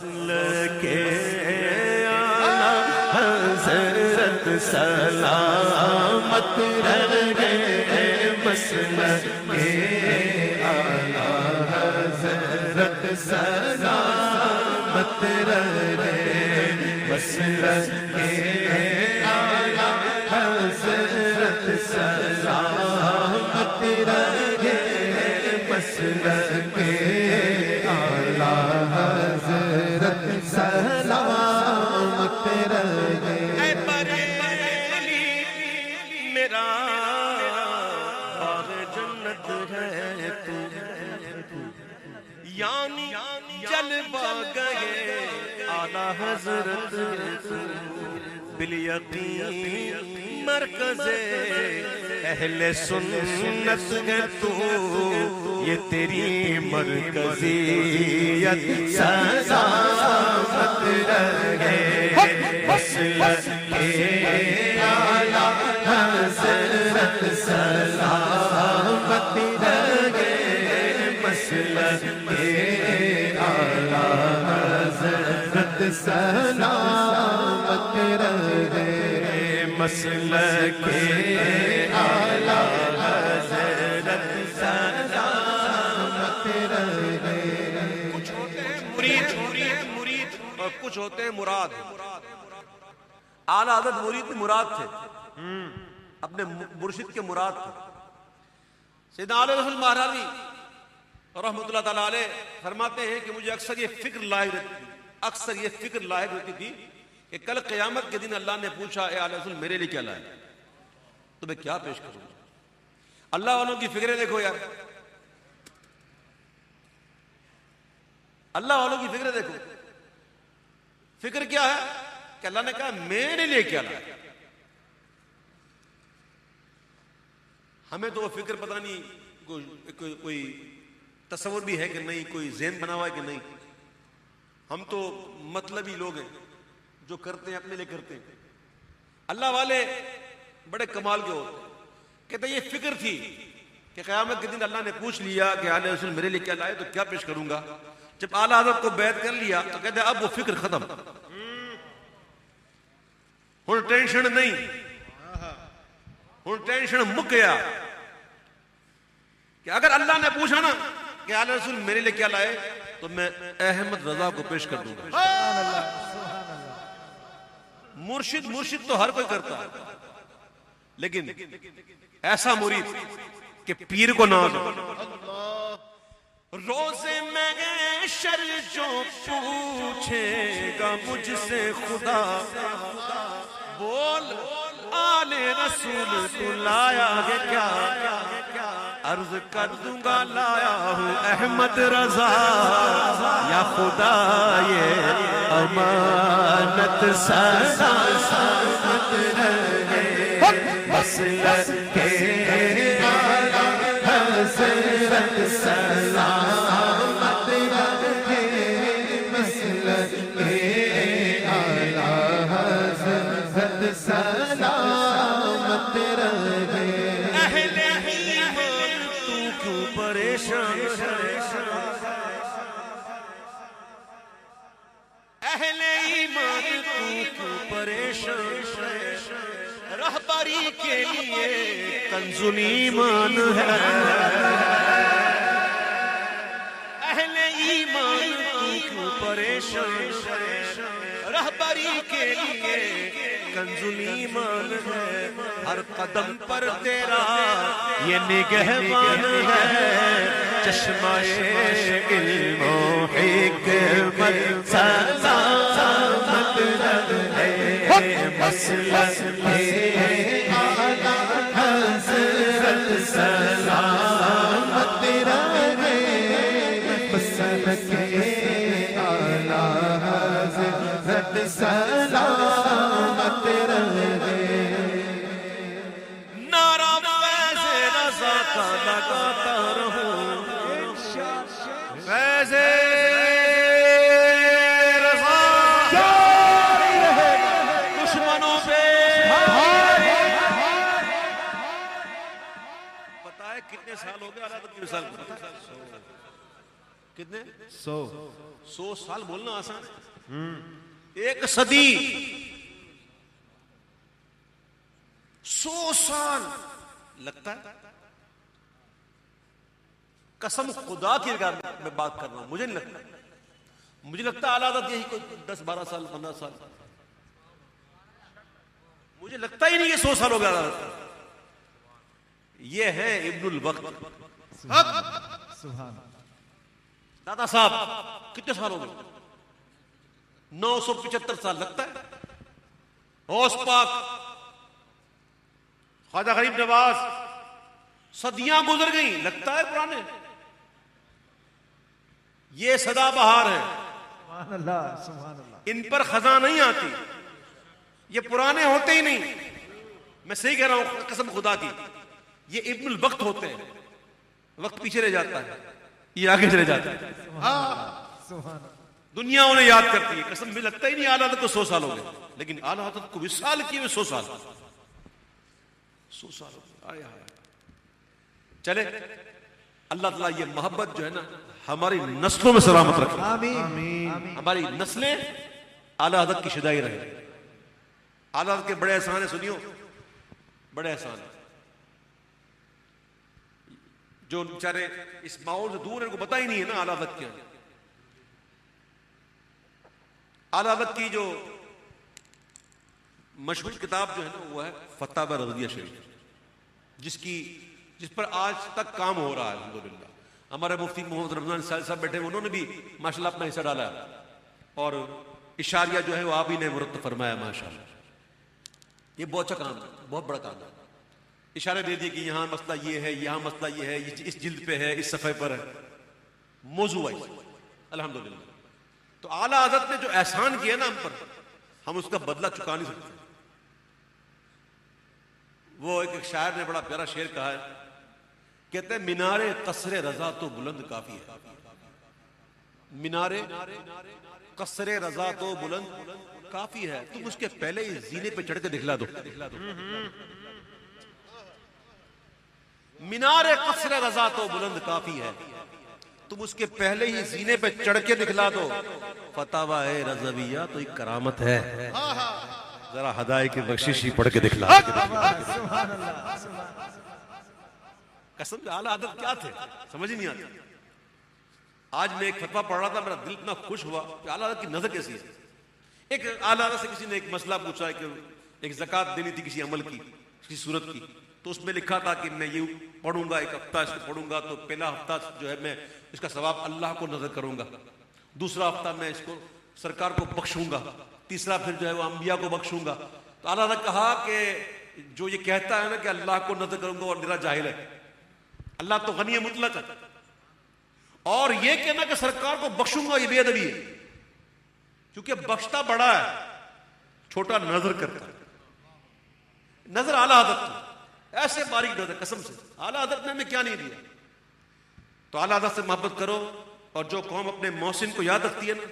مسلک اعلیٰ حضرت سلامت رہے، مسلک اعلیٰ حضرت سلامت رہے، مسلک اعلیٰ حضرت سلامت رہے، مسلک اعلیٰ حضرت سلامت رہے۔ اے بریلی میرا باغ جنت ہے تو، یعنی جلوہ گئے اعلیٰ حضرت بالیقین مرکز اہل سنت ہے تو، یہ تیری مرکزیت سلامت رہے، مسلک اعلیٰ حضرت سلامت رہے، مسلک اعلیٰ حضرت سلامت رہے، مسلک اعلیٰ حضرت سلامت رہے۔ کچھ ہوتے ہیں مرید اور کچھ ہوتے ہیں مراد۔ اعلیٰ حضرت مرید مراد تھے، اپنے مرشد کے مراد تھے۔ سیدنا علیہ رسول مہراوی رحمۃ اللہ تعالیٰ علیہ فرماتے ہیں کہ مجھے اکثر یہ فکر لاحق ہوتی تھی کہ کل قیامت کے دن اللہ نے پوچھا اے علیہ رسول میرے لیے کیا لائے، تو میں کیا پیش کروں؟ اللہ والوں کی فکریں دیکھو یار، اللہ والوں کی فکریں دیکھو۔ فکر کیا ہے کہ اللہ نے کہا میرے لیے کیا لائے۔ ہمیں تو وہ فکر پتہ نہیں کوئی تصور بھی ہے کہ نہیں، کوئی ذہن بنا ہوا ہے کہ نہیں۔ ہم تو مطلبی لوگ ہیں، جو کرتے ہیں اپنے لیے کرتے ہیں۔ اللہ والے بڑے کمال کے ہوتے ہیں، کہتے ہیں یہ فکر تھی کہ قیامت کے دن اللہ نے پوچھ لیا کہ اعلیٰ رسول میرے لیے کیا لائے تو کیا پیش کروں گا۔ جب اعلیٰ حضرت کو بیعت کر لیا تو کہتے ہیں اب وہ فکر ختم، ہن ٹینشن نہیں، ہن ٹینشن مک گیا کہ اگر اللہ نے پوچھا نا کہ اعلیٰ رسول میرے لیے کیا لائے تو میں احمد رضا کو پیش کر دوں گا۔ مرشد تو ہر کوئی کرتا ہے، لیکن ایسا مرید کہ پیر کو ناز ہو۔ روزے میں شر جو پوچھے گا مجھ سے خدا، بول آل رسول تو لایا ہے کیا، عرض کر دوں گا لایا ہوں احمد رضا، یا خدا یہ امانت سلامت رہے، مسلک اعلیٰ حضرت سلامت رہے، مسلک اعلیٰ حضرت سلامت رہے۔ اہل ایمان تو کیوں پریشان ہے، اہل ایمان تو کیوں پریشان ہے، رہبری کے لیے کنز ایمان ہے، اہل ایمان تو کیوں پریشان ہے، رہبری کے لیے کنز ایمان ہے، ہر قدم پر تیرا یہ نگہبان ہے، چشمہ علم و حکمت سلامت رہے، مسلک اعلیٰ حضرت سلامت رہے، مسلک اعلیٰ حضرت سلامت رہے۔ نعرہ فیض رضا کا لگاتا رہوں، فیض رضا جاری رہے، دشمنوں پہ بتائے کتنے سال ہو گئے اعلیٰ حضرت کی مثال کتنے؟ 100 سال بولنا آسان ہے، ایک صدی، 100 سال لگتا ہے. قسم خدا کی میں بات کر رہا ہوں، مجھے نہیں لگتا. مجھے لگتا ہے اعلیٰ حضرت یہی کوئی 10-12 سال 15 سال، مجھے لگتا ہی نہیں یہ 100 سال ہو گیا اعلیٰ حضرت. یہ ہے ابن الوقت. سبحان. دادا صاحب کتنے سال ہو گئے؟ 975 سال لگتا ہے. غوث پاک خواجہ غریب نواز صدیاں گزر گئیں، لگتا ہے پرانے. یہ سدا بہار ہے، سبحان اللہ سبحان اللہ. ان پر خزاں نہیں آتی، یہ پرانے ہوتے ہی نہیں. میں صحیح کہہ رہا ہوں قسم خدا کی. یہ ابن الوقت ہوتے ہیں، وقت پیچھے رہ جاتا ہے، یہ آگے چلے جاتا ہے. سبحان. دنیا انہیں یاد کرتی ہے. قسم بھی لگتا ہی نہیں اعلیٰ حضرت کو 100 سال ہو گئے، لیکن اعلیٰ حضرت کو وصال کیے ہوئے 100 سال 100 سال ہو گئے. آئے ہائے. چلے اللہ تعالیٰ یہ محبت جو ہے نا ہماری نسلوں میں سلامت رکھے. آمین. ہماری نسلیں اعلیٰ حضرت کی شدائی رہے. اعلیٰ حضرت کے بڑے احسان ہیں، سنیو بڑے احسان ہیں. جو بیچارے اس ماحول سے دور ہیں ان کو پتہ ہی نہیں ہے نا اعلیٰ حضرت کیا ہے. اعلیٰ حضرت کی جو مشہور کتاب جو ہے نا وہ ہے فتاوی رضویہ شریف، جس پر آج تک کام ہو رہا ہے الحمدللہ. ہمارے مفتی محمد رمضان صاحب بیٹھے ہیں، انہوں نے بھی ماشاءاللہ اپنا حصہ ڈالا ہے، اور اشاریہ جو ہے وہ آپ ہی نے مرتب فرمایا ماشاءاللہ. یہ بہت اچھا کام ہے، بہت بڑا کام ہے. اشارے دے دیے کہ یہاں مسئلہ یہ ہے، یہاں مسئلہ یہ ہے، اس جلد پہ ہے، اس صفحے پر ہے، موضوع ہے الحمدللہ. تو اعلیٰ حضرت نے جو احسان کیا نا ہم پر، ہم اس کا بدلہ چکا نہیں سکتے. وہ ایک شاعر نے بڑا پیارا شعر کہا ہے، کہتے ہیں مینار قصر رضا تو بلند کافی ہے. مینار قصر رضا تو بلند کافی ہے، تم اس کے پہلے ہی زینے پہ چڑھ کے دکھلا دو. مینار قصر رضا تو بلند کافی ہے، تم اس کے پہلے ہی زینے پہ چڑھ کے دکھلا دو. فتاوی رضویہ تو ایک کرامت ہے، ذرا ہدایے کی بخشش ہی پڑھ کے دکھلا. قسم سے اعلیٰ حضرت کیا تھے سمجھ ہی نہیں آتی. آج میں ایک فتویٰ پڑھ رہا تھا، میرا دل اتنا خوش ہوا کہ اعلیٰ حضرت کی نظر کیسی ہے. ایک اعلیٰ حضرت سے کسی نے ایک مسئلہ پوچھا ہے کہ ایک زکوٰۃ دینی تھی کسی عمل کی، کسی صورت کی، تو اس میں لکھا تھا کہ میں یہ پڑھوں گا، ایک ہفتہ اس کو پڑھوں گا تو پہلا ہفتہ جو ہے میں اس کا ثواب اللہ کو نظر کروں گا، دوسرا ہفتہ میں اس کو سرکار کو بخشوں گا، تیسرا پھر جو ہے وہ انبیاء کو بخشوں گا. تو اعلیٰ نے کہا کہ جو یہ کہتا ہے نا کہ اللہ کو نظر کروں گا اور میرا جاہل ہے. اللہ تو غنی مطلق ہے، اور یہ کہنا کہ سرکار کو بخشوں گا یہ بے ادبی ہے، کیونکہ بخشتا بڑا ہے، چھوٹا نظر کرتا ہے. نظر اعلیٰ حضرت ایسے باریک نظر، قسم سے اعلیٰ حضرت نے ہمیں کیا نہیں دیا. تو اعلیٰ حضرت سے محبت کرو، اور جو قوم اپنے محسن کو یاد رکھتی ہے نا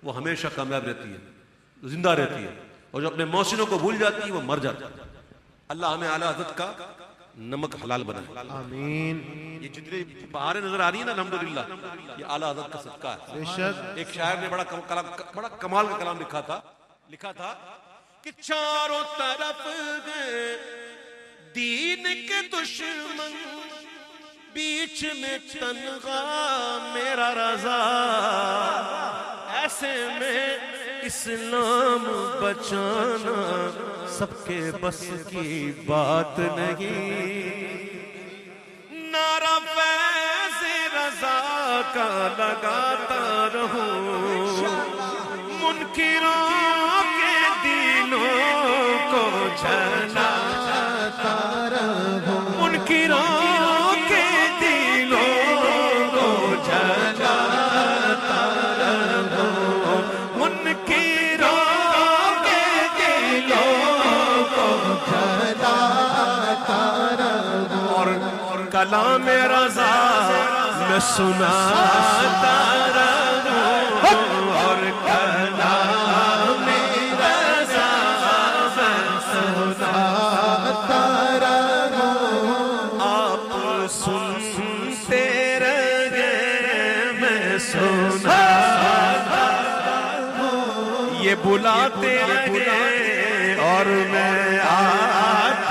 وہ ہمیشہ کامیاب رہتی ہے، زندہ رہتی ہے، اور جو اپنے محسنوں کو بھول جاتی ہے وہ مر جاتی ہے. اللہ ہمیں اعلیٰ حضرت کا نمک حلال بنائے. آمین. یہ جتنی بہاریں نظر آ رہی ہیں نا الحمدللہ یہ اعلیٰ حضرت کا صدقہ ہے. بے شک. ایک شاعر نے بڑا کمال کا کلام لکھا تھا کہ چاروں طرف دین کے دشمن، بیچ میں تنہا میرا رضا، ایسے میں اسلام بچانا سب کے بس کی بات نہیں. نعرہ فیض رضا کا لگاتا رہوں، منکروں کے دلوں کو جلاتا رہوں، منکروں کے دلوں کو جلاتا رہوں، منکروں کے دلوں کو جلاتا رہوں. اور کلام رضا میں سناتا رہوں، اور کلام رضا میں سناتا رہوں. آپ سنتے رہے میں یہ بلاتے رہے اور میں آتا